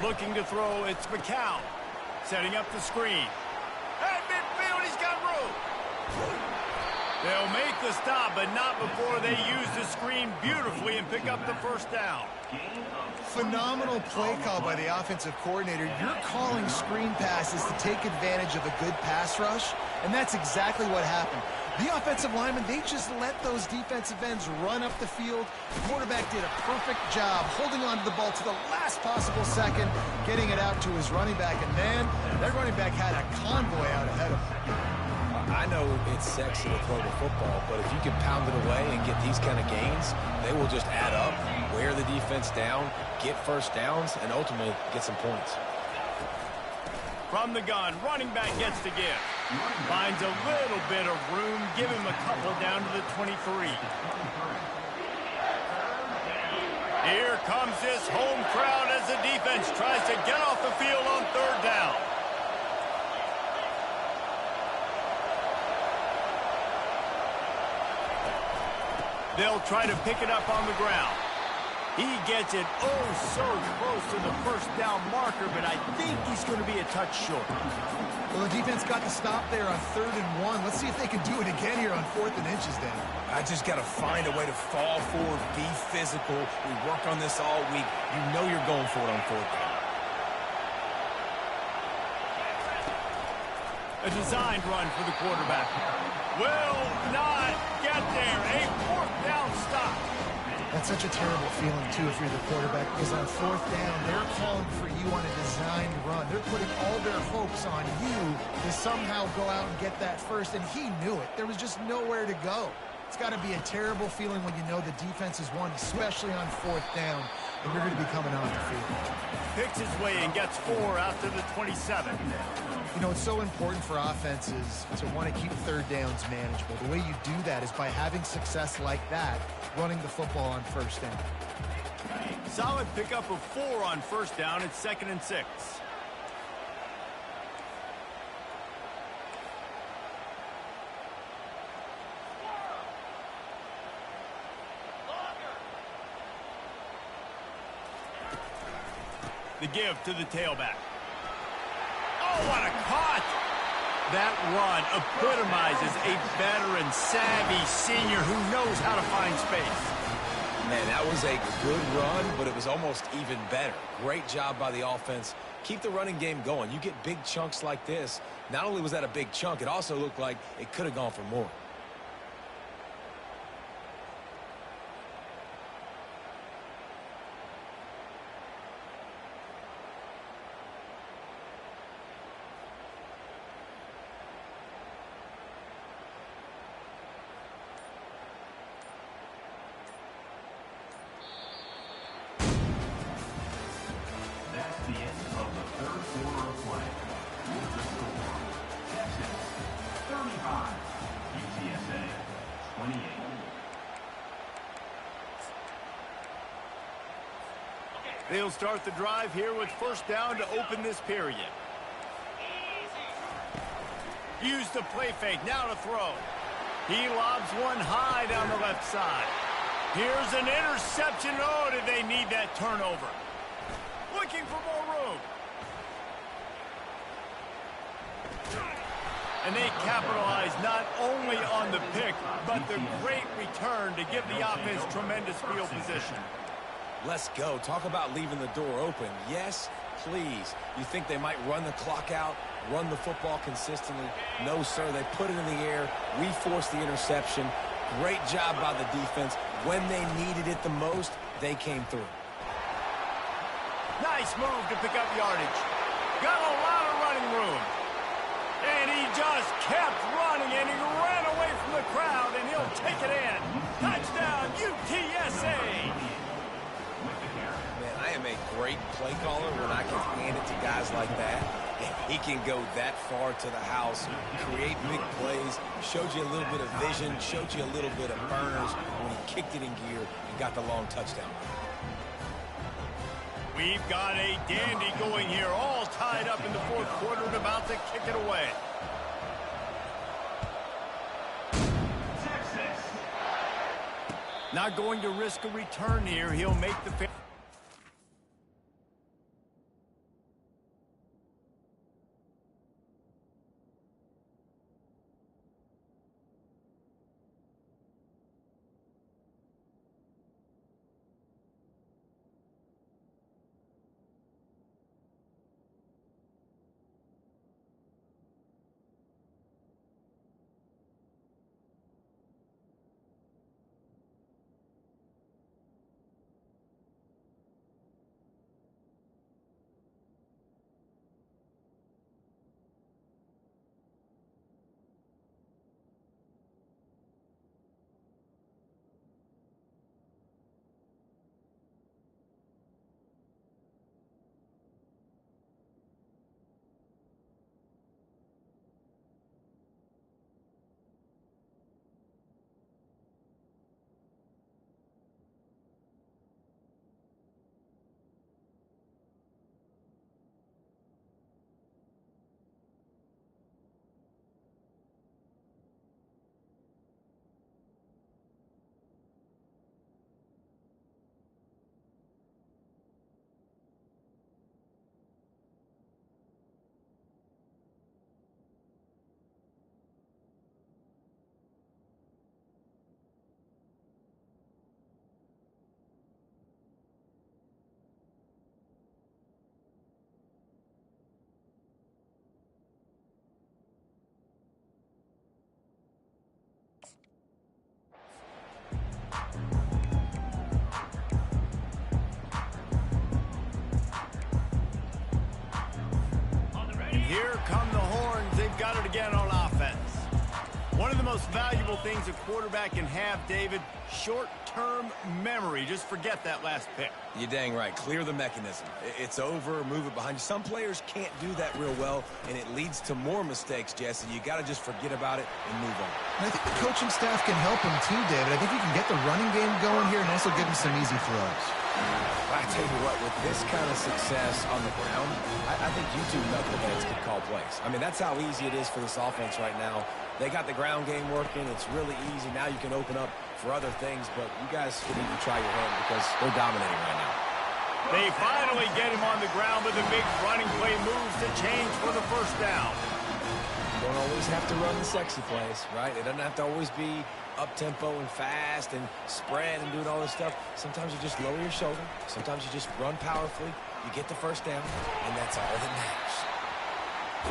Speaker 1: Looking to throw, it's McCown. Setting up the screen. At midfield, he's got room. They'll make the stop, but not before they use the screen beautifully and pick up the 1st down.
Speaker 3: Phenomenal play call by the offensive coordinator. You're calling screen passes to take advantage of a good pass rush, and that's exactly what happened. The offensive linemen, they just let those defensive ends run up the field. The quarterback did a perfect job holding on to the ball to the last possible second, getting it out to his running back, and man, that running back had a convoy out ahead of him.
Speaker 2: I know it's sexy to throw the football, but if you can pound it away and get these kind of gains, they will just add up, wear the defense down, get 1st downs, and ultimately get some points.
Speaker 1: From the gun, running back gets to give. Finds a little bit of room, give him a couple down to the 23. Here comes this home crowd as the defense tries to get off the field on 3rd down. They'll try to pick it up on the ground. He gets it oh so close to the 1st down marker, but I think he's going to be a touch short.
Speaker 3: Well, the defense got the stop there on 3rd and 1. Let's see if they can do it again here on 4th and inches, Dan.
Speaker 2: I just got to find a way to fall forward, be physical. We worked on this all week. You know you're going for it on 4th down.
Speaker 1: A designed run for the quarterback. Will not get there. A 4th down stop.
Speaker 3: That's such a terrible feeling, too, if you're the quarterback, because on 4th down, they're calling for you on a designed run. They're putting all their hopes on you to somehow go out and get that first, and he knew it. There was just nowhere to go. It's got to be a terrible feeling when you know the defense has won, especially on 4th down, and you're going to be coming off the field.
Speaker 1: Picks his way and gets 4 out to the 27.
Speaker 3: You know, it's so important for offenses to want to keep 3rd downs manageable. The way you do that is by having success like that, running the football on 1st down.
Speaker 1: Solid pickup of 4 on 1st down. It's 2nd and 6. The give to the tailback. Oh, what a caught! That run epitomizes a veteran, savvy senior who knows how to find space.
Speaker 2: Man, that was a good run, but it was almost even better. Great job by the offense. Keep the running game going. You get big chunks like this. Not only was that a big chunk, it also looked like it could have gone for more.
Speaker 4: That's the end of the 3rd quarter of play.
Speaker 1: They'll start the drive here with first down to open this period. Use the play fake, now to throw. He lobs one high down the left side. Here's an interception. Oh, did they need that turnover? Looking for more room. And they capitalize not only on the pick, but the great return to give the offense tremendous field position.
Speaker 2: Let's go. Talk about leaving the door open. Yes, please. You think they might run the clock out, run the football consistently? No, sir. They put it in the air. We forced the interception. Great job by the defense. When they needed it the most, they came through.
Speaker 1: Nice move to pick up yardage. Got a lot of running room. And he just kept running, and he ran away from the crowd, and he'll take it in. Touchdown, UTSA.
Speaker 2: Man, I am a great play caller when I can hand it to guys like that. He can go that far to the house, create big plays, showed you a little bit of vision, showed you a little bit of burners when he kicked it in gear and got the long touchdown.
Speaker 1: We've got a dandy going here, all tied up in the fourth quarter and about to kick it away.
Speaker 4: Texas.
Speaker 1: Not going to risk a return here. He'll make the... Here come the horns. They've got it again on offense. One of the most valuable things a quarterback can have, David, short-term memory. Just forget that last pick.
Speaker 2: You're dang right. Clear the mechanism. It's over, move it behind you. Some players can't do that real well, and it leads to more mistakes, Jesse. You got to just forget about it and move on.
Speaker 3: And I think the coaching staff can help him too, David. I think you can get the running game going here and also give him some easy throws.
Speaker 2: I tell you what, with this kind of success on the ground, I think you two knuckleheads could call plays. I mean, that's how easy it is for this offense right now. They got the ground game working. It's really easy. Now you can open up for other things, but you guys should even try your hand because they're dominating right now.
Speaker 1: They finally get him on the ground with a big running play moves to change for the first down.
Speaker 2: You don't always have to run the sexy plays, right? It doesn't have to always be up-tempo and fast and spread and doing all this stuff. Sometimes you just lower your shoulder. Sometimes you just run powerfully. You get the first down, and that's all that matters.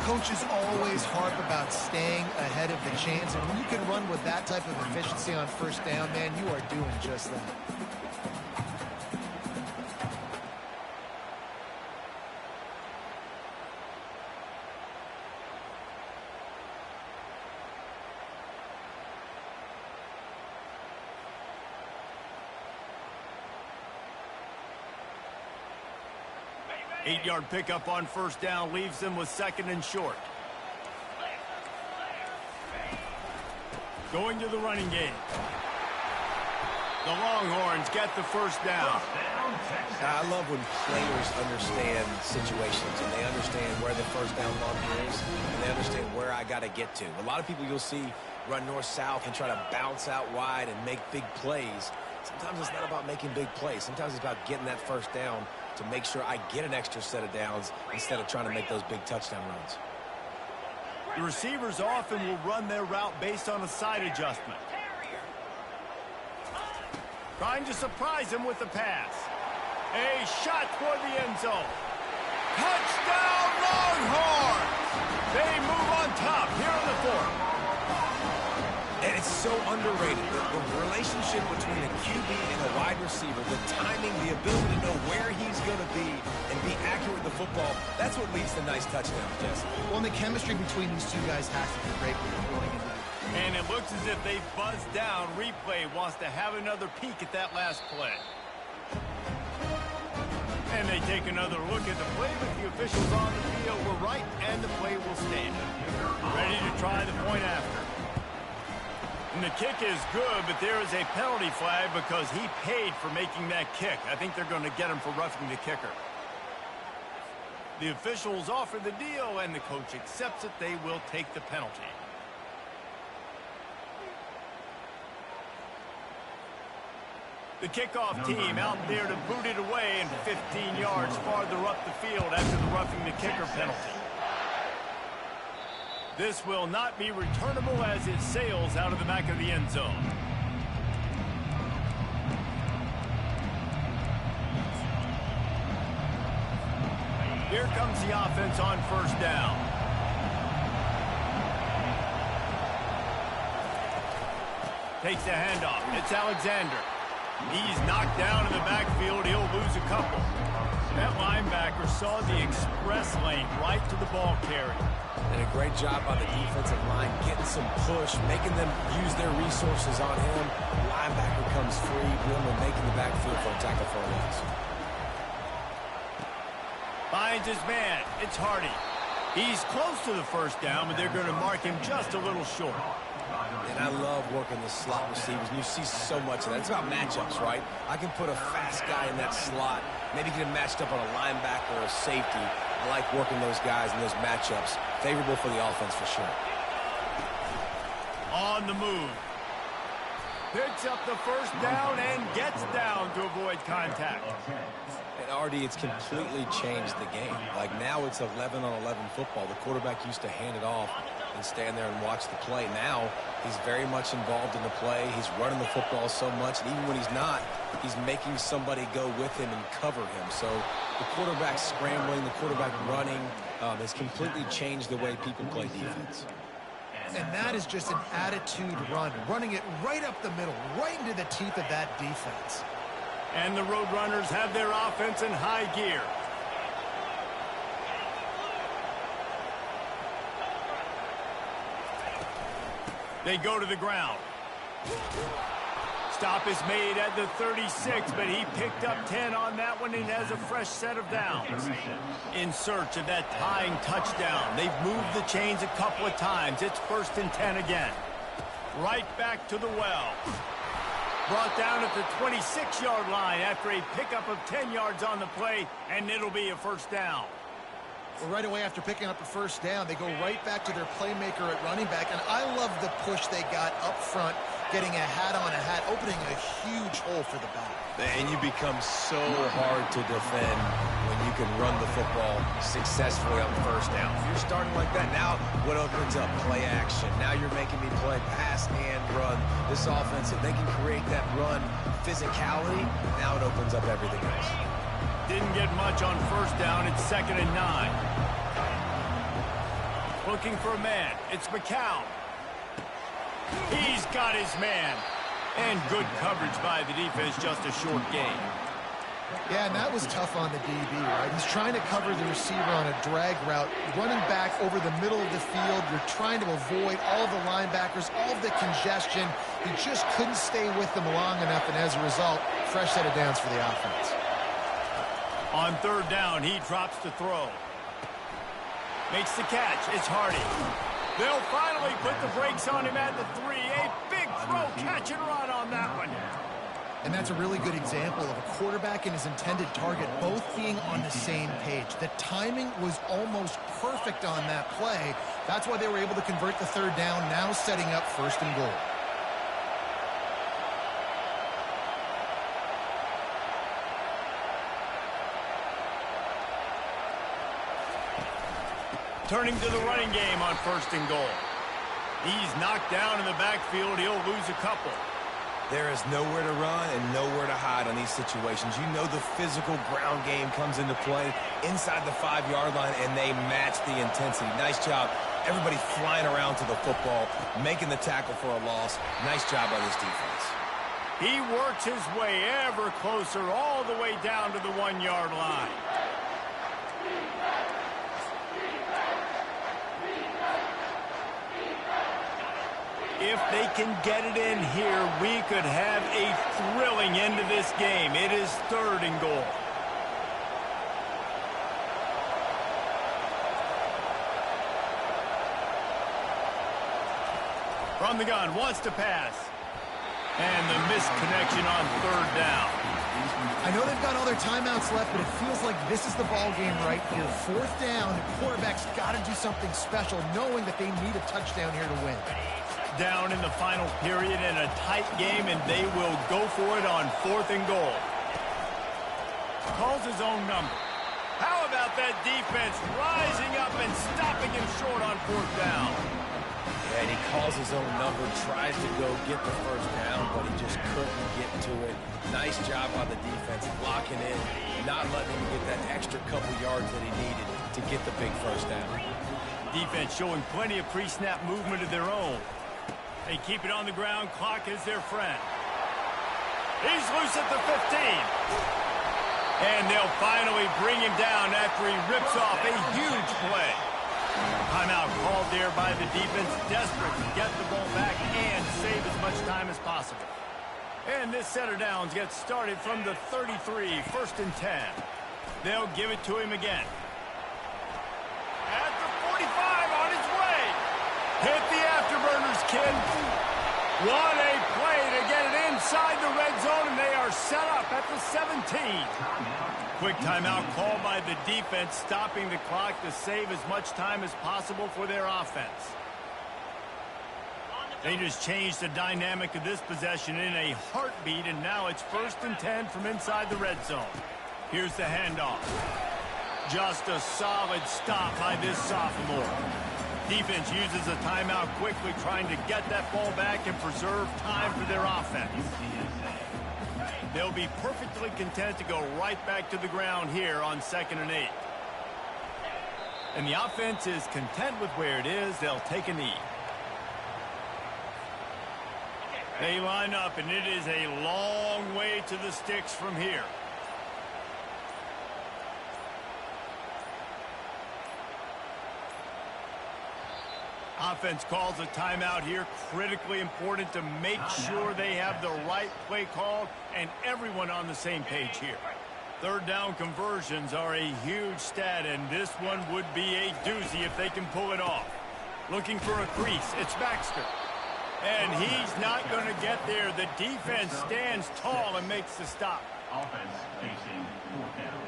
Speaker 3: Coaches always harp about staying ahead of the chains, and when you can run with that type of efficiency on first down, man, you are doing just that.
Speaker 1: Eight-yard pickup on first down leaves them with second and short. Going to the running game. The Longhorns get the first down.
Speaker 4: First down, Texas.
Speaker 2: I love when players understand situations and they understand where the first down marker is and they understand where I got to get to. A lot of people you'll see run north-south and try to bounce out wide and make big plays. Sometimes it's not about making big plays. Sometimes it's about getting that first down to make sure I get an extra set of downs instead of trying to make those big touchdown runs.
Speaker 1: The receivers often will run their route based on a side adjustment. Trying to surprise him with the pass. A shot toward the end zone. Touchdown, Longhorns! They move on top here in the fourth.
Speaker 2: And it's so underrated. The relationship between a QB and a wide receiver, the timing, the ability to know where he's going to be and be accurate with the football, that's what leads to nice touchdowns, Jesse.
Speaker 3: Well, and the chemistry between these two guys has to be great going into it.
Speaker 1: And it looks as if they buzzed down. Replay wants to have another peek at that last play. And they take another look at the play, but the officials on the field were right, and the play will stand. Ready to try the point after. And the kick is good, but there is a penalty flag because he paid for making that kick. I think they're going to get him for roughing the kicker. The officials offer the deal, and the coach accepts it. They will take the penalty. The kickoff team out there to boot it away and 15 yards farther up the field after the roughing the kicker penalty. This will not be returnable as it sails out of the back of the end zone. Here comes the offense on first down. Takes the handoff. It's Alexander. He's knocked down in the backfield. He'll lose a couple. That linebacker saw the express lane right to the ball carrier.
Speaker 2: And a great job on the defensive line, getting some push, making them use their resources on him. Linebacker comes free, Boomer making the backfield for a tackle for a loss.
Speaker 1: Finds his man. It's Hardy. He's close to the first down, but they're going to mark him just a little short.
Speaker 2: And I love working the slot receivers, and you see so much of that. It's about matchups, right? I can put a fast guy in that slot, maybe get him matched up on a linebacker or a safety. I like working those guys in those matchups. Favorable for the offense for sure.
Speaker 1: On the move. Picks up the first down and gets down to avoid contact.
Speaker 2: And Artie, it's completely changed the game. Like now it's 11-on-11 football. The quarterback used to hand it off and stand there and watch the play. Now he's very much involved in the play. He's running the football so much, and even when he's not, he's making somebody go with him and cover him. So the quarterback scrambling, the quarterback running has completely changed the way people play defense.
Speaker 3: And that is just an attitude run, running it right up the middle, right into the teeth of that defense.
Speaker 1: And the Roadrunners have their offense in high gear. They go to the ground. Stop is made at the 36, but he picked up 10 on that one and has a fresh set of downs. In search of that tying touchdown. They've moved the chains a couple of times. It's 1st and 10 again. Right back to the well. Brought down at the 26-yard line after a pickup of 10 yards on the play, and it'll be a first down.
Speaker 3: Well, right away after picking up the first down, they go right back to their playmaker at running back, and I love the push they got up front, getting a hat on a hat, opening a huge hole for the back.
Speaker 2: And you become so hard to defend when you can run the football successfully on first down. If you're starting like that, now what opens up? Play action. Now you're making me play pass and run. This offense, if they can create that run physicality, now it opens up everything else.
Speaker 1: Didn't get much on first down. It's 2nd and 9. Looking for a man. It's McCown. He's got his man. And good coverage by the defense, just a short gain.
Speaker 3: Yeah, and that was tough on the DB, right? He's trying to cover the receiver on a drag route, running back over the middle of the field. You're trying to avoid all of the linebackers, all of the congestion. He just couldn't stay with them long enough, and as a result, fresh set of downs for the offense.
Speaker 1: On 3rd down, he drops to throw. Makes the catch. It's Hardy. They'll finally put the brakes on him at the 3. A big throw, catch and run on that one.
Speaker 3: And that's a really good example of a quarterback and his intended target both being on the same page. The timing was almost perfect on that play. That's why they were able to convert the third down, now setting up 1st and goal.
Speaker 1: Turning to the running game on 1st and goal. He's knocked down in the backfield. He'll lose a couple.
Speaker 2: There is nowhere to run and nowhere to hide on these situations. You know the physical ground game comes into play inside the 5-yard line, and they match the intensity. Nice job. Everybody flying around to the football, making the tackle for a loss. Nice job by this defense.
Speaker 1: He works his way ever closer all the way down to the 1-yard line. If they can get it in here, we could have a thrilling end to this game. It is 3rd and goal. From the gun, wants to pass. And the missed connection on 3rd down.
Speaker 3: I know they've got all their timeouts left, but it feels like this is the ball game right here. 4th down, the quarterback's got to do something special, knowing that they need a touchdown here to win.
Speaker 1: Down in the final period in a tight game, and they will go for it on 4th and goal. Calls his own number. How about that defense rising up and stopping him short on 4th down?
Speaker 2: Yeah, and he calls his own number, tries to go get the 1st down, but he just couldn't get to it. Nice job by the defense, locking in, not letting him get that extra couple yards that he needed to get the big 1st down.
Speaker 1: Defense showing plenty of pre-snap movement of their own. They keep it on the ground. Clock is their friend. He's loose at the 15. And they'll finally bring him down after he rips off a huge play. Timeout called there by the defense, desperate to get the ball back and save as much time as possible. And this set of downs gets started from the 33, 1st and 10. They'll give it to him again. At the 45, on his way. Hit the afterburners, kid. What a play to get it inside the red zone, and they are set up at the 17. Quick timeout called by the defense, stopping the clock to save as much time as possible for their offense. They just changed the dynamic of this possession in a heartbeat, and now it's 1st and 10 from inside the red zone. Here's the handoff. Just a solid stop by this sophomore. Defense uses a timeout quickly, trying to get that ball back and preserve time for their offense. They'll be perfectly content to go right back to the ground here on 2nd and 8. And the offense is content with where it is. They'll take a knee. They line up, and it is a long way to the sticks from here. Offense calls a timeout here. Critically important to make sure they have the right play called and everyone on the same page here. 3rd down conversions are a huge stat, and this one would be a doozy if they can pull it off. Looking for a crease. It's Baxter. And he's not going to get there. The defense stands tall and makes the stop.
Speaker 4: Offense facing 4th down.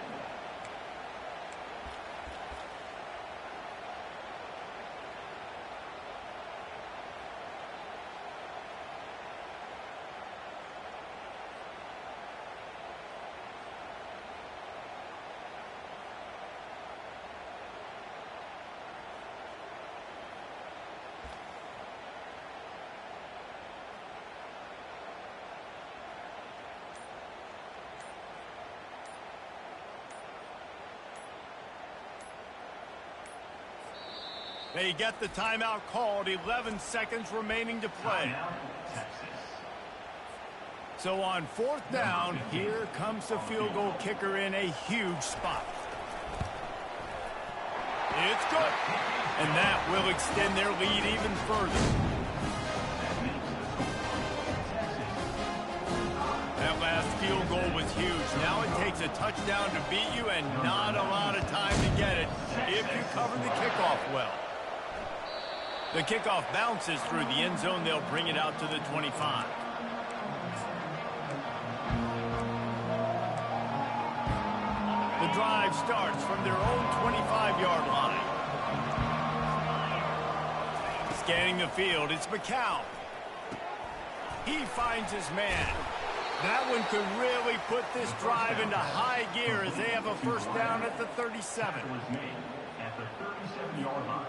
Speaker 1: They get the timeout called. 11 seconds remaining to play. So on 4th down, here comes the field goal kicker in a huge spot. It's good. And that will extend their lead even further. That last field goal was huge. Now it takes a touchdown to beat you and not a lot of time to get it if you cover the kickoff well. The kickoff bounces through the end zone. They'll bring it out to the 25. drive starts from their own 25-yard line. Scanning the field, it's McCown. He finds his man. That one could really put this drive into high gear as they have a first down at the 37.
Speaker 4: Was made at the 37-yard line.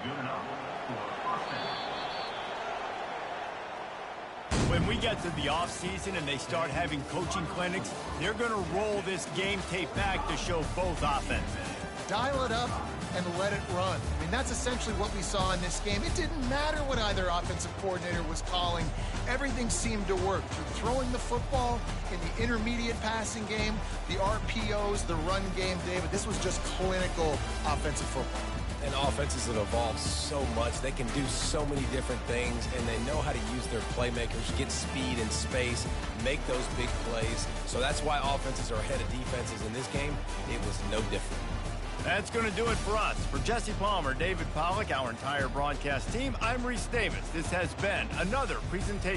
Speaker 4: Good enough for a first down.
Speaker 1: When we get to the offseason and they start having coaching clinics, they're going to roll this game tape back to show both offenses.
Speaker 3: Dial it up and let it run. I mean, that's essentially what we saw in this game. It didn't matter what either offensive coordinator was calling. Everything seemed to work. Through throwing the football, in the intermediate passing game, the RPOs, the run game, David, this was just clinical offensive football.
Speaker 2: And offenses have evolved so much. They can do so many different things, and they know how to use their playmakers, get speed and space, make those big plays. So that's why offenses are ahead of defenses in this game. It was no different.
Speaker 1: That's going to do it for us. For Jesse Palmer, David Pollack, our entire broadcast team, I'm Reese Davis. This has been another presentation